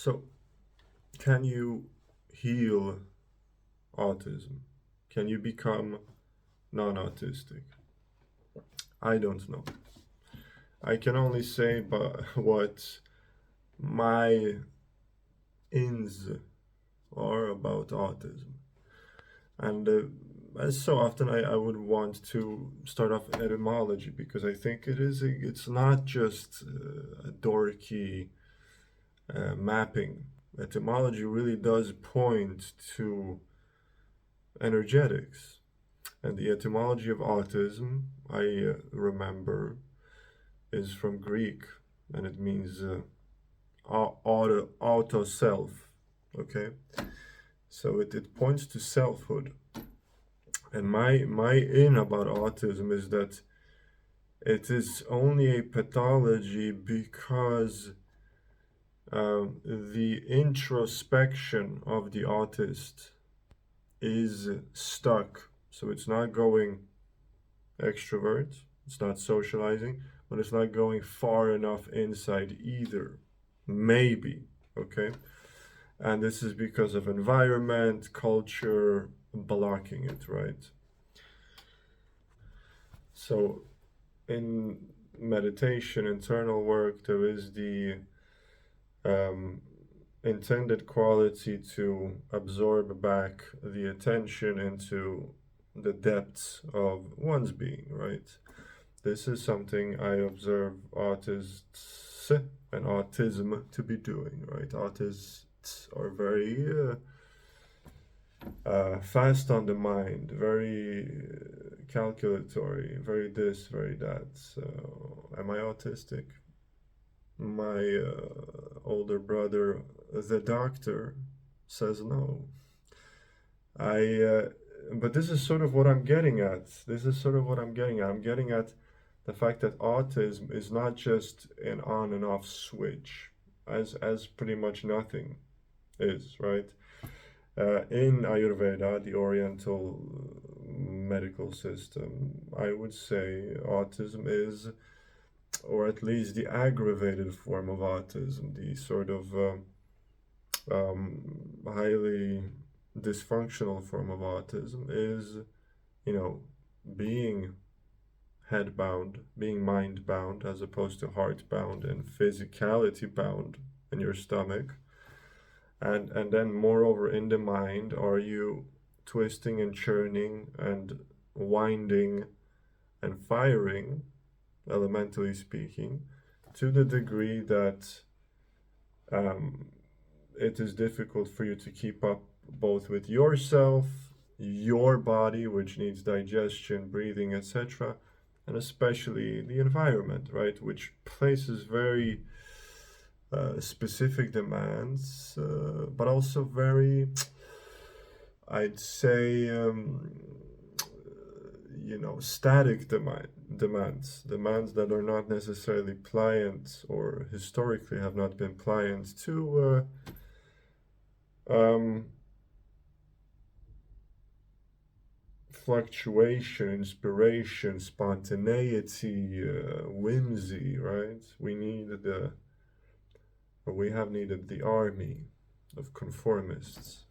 So, can you heal autism? Can you become non-autistic? I don't know. I can only say but what my ins are about autism. And as so often, I would want to start off with etymology because I think it's not just a dorky mapping. Etymology really does point to energetics. And the etymology of autism, I remember, is from Greek, and it means auto self. Okay, so it points to selfhood. And my in about autism is that it is only a pathology because the introspection of the autist is stuck. So it's not going extrovert, it's not socializing, but it's not going far enough inside either. Maybe, okay? And this is because of environment, culture blocking it, right? So in meditation, internal work, there is the um, intended quality to absorb back the attention into the depths of one's being, right? This is something I observe autists and autism to be doing, right? Autists are very fast on the mind, very calculatory, very this, very that. So, am I autistic? My older brother, the doctor, says no. But this is sort of what I'm getting at. This is sort of what I'm getting at. I'm getting at the fact that autism is not just an on and off switch, as pretty much nothing is, right? In Ayurveda, the Oriental medical system, I would say autism is, or at least the aggravated form of autism, the sort of highly dysfunctional form of autism is, you know, being head bound, being mind bound, as opposed to heart bound and physicality bound in your stomach. And then moreover in the mind, are you twisting and churning and winding and firing, elementally speaking, to the degree that um, it is difficult for you to keep up both with yourself, your body, which needs digestion, breathing, etc., and especially the environment, right, which places very specific demands, but also very, I'd say, static demands that are not necessarily pliant or historically have not been pliant to fluctuation, inspiration, spontaneity, whimsy, right? We have needed the army of conformists.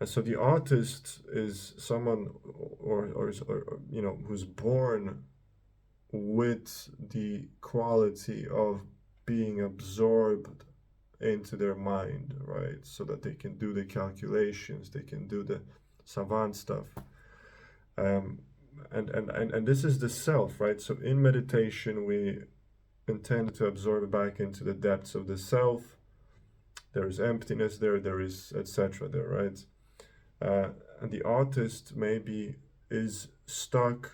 And so the artist is someone, who's born with the quality of being absorbed into their mind, right? So that they can do the calculations, they can do the savant stuff. Um, and this is the self, right? So in meditation, we intend to absorb back into the depths of the self. There is emptiness there, there is etc. there, right? And the artist maybe is stuck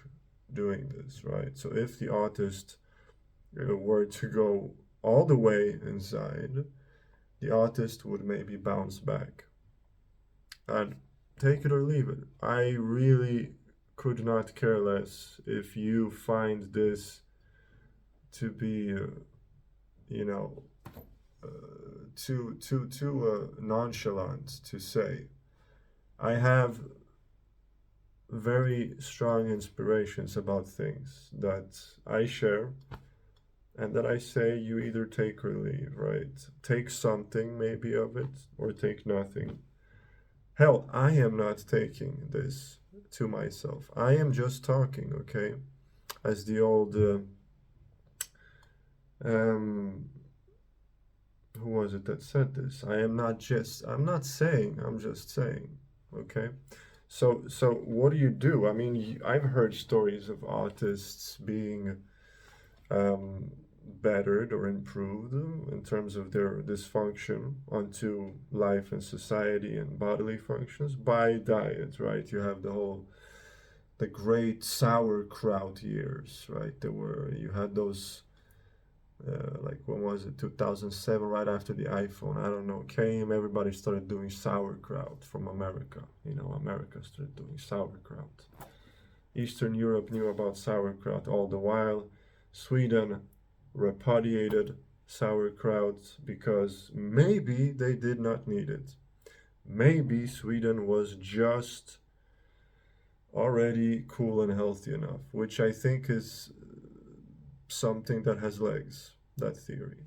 doing this, right? So if the artist were to go all the way inside, the artist would maybe bounce back. And take it or leave it. I really could not care less if you find this to be, you know, too nonchalant to say. I have very strong inspirations about things that I share, And then I say you either take or leave, right? Take something maybe of it or take nothing. Hell, I am not taking this to myself. I am just talking, okay? As the old, um, who was it that said this? I'm not saying, I'm just saying, okay? So what do? I mean, I've heard stories of autists being um, bettered or improved in terms of their dysfunction onto life and society and bodily functions by diet, right? You have the great sauerkraut years, right? There were you had those like when was it 2007 right after the iPhone I don't know came, everybody started doing sauerkraut from America. America started doing sauerkraut. Eastern Europe knew about sauerkraut all the while. Sweden repudiated sauerkraut because maybe they did not need it. Maybe Sweden was just already cool and healthy enough, which I think is something that has legs, that theory.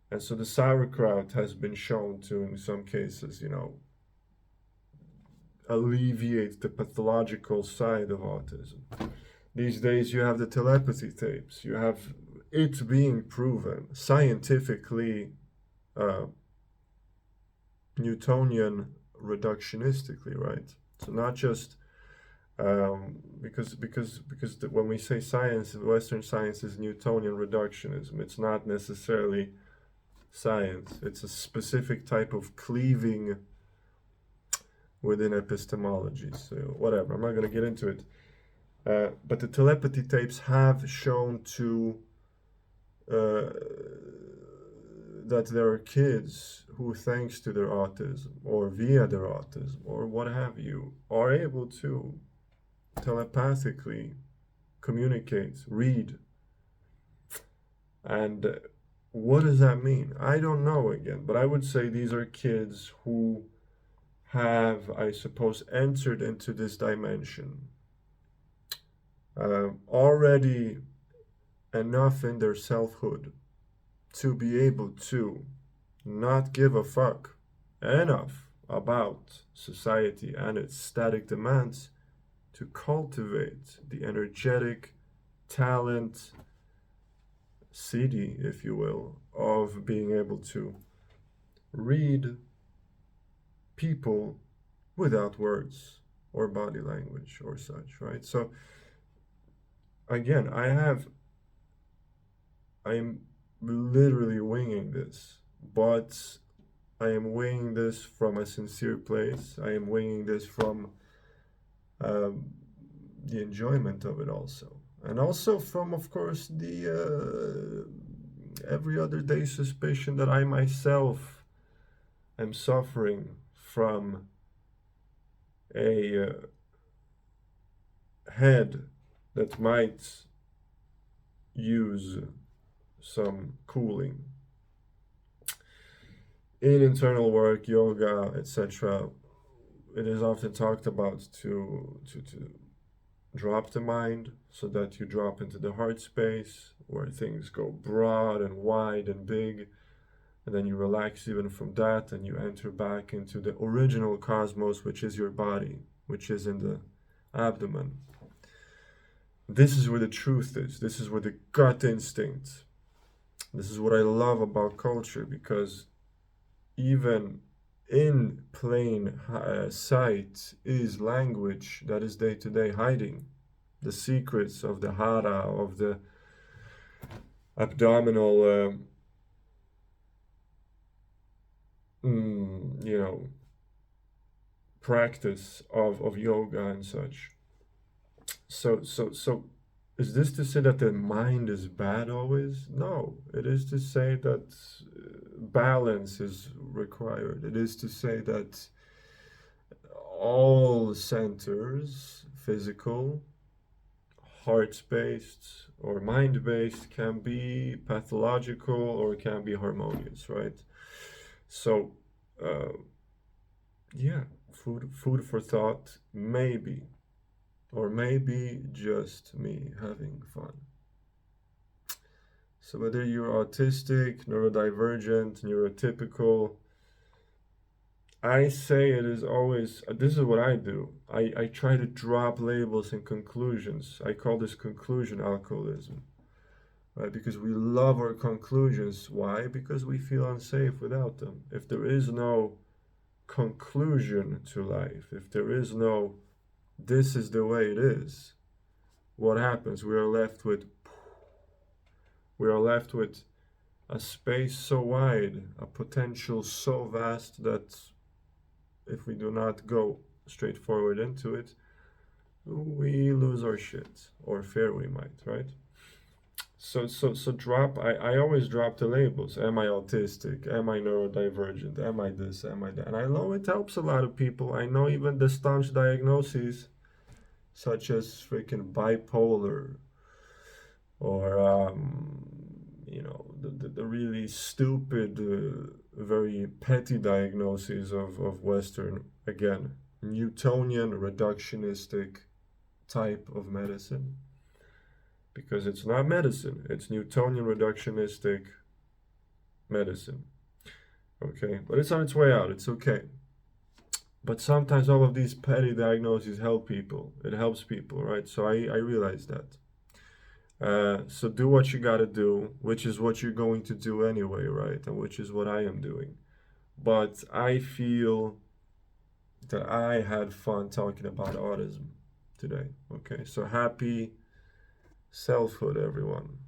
And so the sauerkraut has been shown to, in some cases, alleviate the pathological side of autism. These days, you have the telepathy tapes. You have it being proven scientifically, uh, Newtonian reductionistically, right? So not just when we say science, Western science is Newtonian reductionism. It's not necessarily science. It's a specific type of cleaving within epistemology. So whatever. I'm not going to get into it. But the telepathy tapes have shown to uh, that there are kids who, thanks to their autism or via their autism or what have you, are able to telepathically communicate, read. And what does that mean? I don't know again, but I would say these are kids who have, I suppose, entered into this dimension already enough in their selfhood to be able to not give a fuck enough about society and its static demands to cultivate the energetic talent, CD, if you will, of being able to read people without words or body language or such, right? So again, I am literally winging this, but I am winging this from a sincere place. I am winging this from um, the enjoyment of it also. And also from, of course, the every other day suspicion that I myself am suffering from a head that might use some cooling. In internal work, yoga, etc., it is often talked about to drop the mind so that you drop into the heart space where things go broad and wide and big, and then you relax even from that and you enter back into the original cosmos, which is your body, which is in the abdomen. This is where the truth is. This is where the gut instinct. This is what I love about culture, because even in plain sight is language that is day to day hiding the secrets of the hara, of the abdominal, practice of yoga and such. So, is this to say that the mind is bad always? No, it is to say that balance is required. It is to say that all centers, physical, heart-based, or mind-based, can be pathological or can be harmonious, right? So, uh, yeah, food for thought, maybe. Or maybe just me having fun. So whether you're autistic, neurodivergent, neurotypical, I say it is always, this is what I do. I try to drop labels and conclusions. I call this conclusion alcoholism, right? Because we love our conclusions. Why? Because we feel unsafe without them. If there is no conclusion to life, if there is no, this is the way it is, what happens? We are left with a space so wide, a potential so vast that if we do not go straight forward into it, we lose our shit, or fear we might, right? So drop. I always drop the labels. Am I autistic? Am I neurodivergent? Am I this? Am I that? And I know it helps a lot of people. I know even the staunch diagnoses, such as freaking bipolar, or the really stupid, very petty diagnoses of Western, again, Newtonian reductionistic type of medicine, because it's not medicine, it's Newtonian reductionistic medicine. Okay, but it's on its way out, it's okay. But sometimes all of these petty diagnoses help people, it helps people, right? So I realize that. So do what you gotta do, which is what you're going to do anyway, right? And which is what I am doing. But I feel that I had fun talking about autism today. Okay, so happy selfhood, everyone.